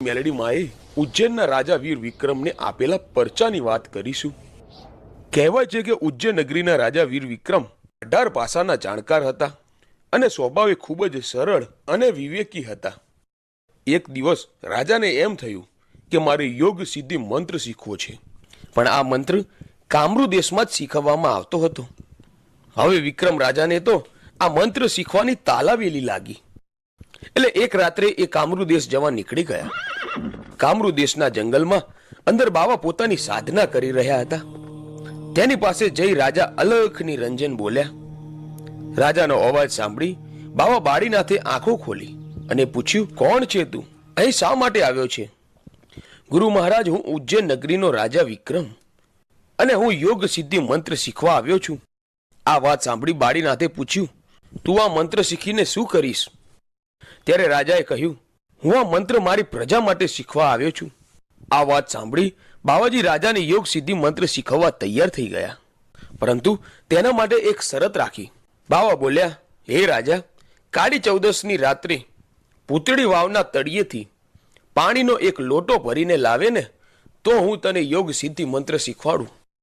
મેલડી માએ ઉજ્જૈનના રાજા વીર વિક્રમને આપેલા પરચાની વાત કરીશું। કહેવાય છે કે ઉજ્જૈન નગરીના રાજા વીર વિક્રમ 18 ભાષાના જાણકાર હતા અને સ્વભાવે ખૂબ જ સરળ અને વિવેકી હતા। એક દિવસ રાજાને એમ થયું કે મારે યોગ સિદ્ધિ મંત્ર શીખવો છે, પણ આ મંત્ર કામરૂ દેશમાં જ શીખવવામાં આવતો હતો। હવે વિક્રમ રાજાને તો આ મંત્ર શીખવાની તાલાવેલી લાગી, એટલે એક રાત્રે એ કામરૂ દેશ જવા નીકળી ગયા। કામરૂ દેશના જંગલમાં અંદર બાવા પોતાની સાધના કરી રહ્યા હતા। તેની પાસે જઈ રાજા અલખ નિરંજન બોલ્યા। રાજાનો અવાજ સાંભળી બાવા બાળીનાથે આંખો ખોલી અને પૂછ્યું, કોણ છે તું? અહીં શા માટે આવ્યો છે? ગુરુ મહારાજ, હું ઉજ્જૈન નગરીનો રાજા વિક્રમ અને હું યોગ સિદ્ધિ મંત્ર શીખવા આવ્યો છું। આ વાત સાંભળી બાળીનાથે પૂછ્યું, તું આ મંત્ર શીખીને શું કરીશ? ત્યારે રાજાએ કહ્યું, હું આ મંત્ર મારી પ્રજા માટે શીખવા આવ્યો છું। આ વાત સાંભળી બાવાજી રાજાને યોગ સિદ્ધિ મંત્ર શીખવવા તૈયાર થઈ ગયા, પરંતુ તેના માટે એક શરત રાખી। બાવા બોલ્યા, હે રાજા, કાળી ચૌદસની રાત્રે પૂતળી વાવના તળિયેથી પાણીનો એક લોટો ભરીને લાવે ને તો હું તને યોગ સિદ્ધિ મંત્ર શીખવાડું।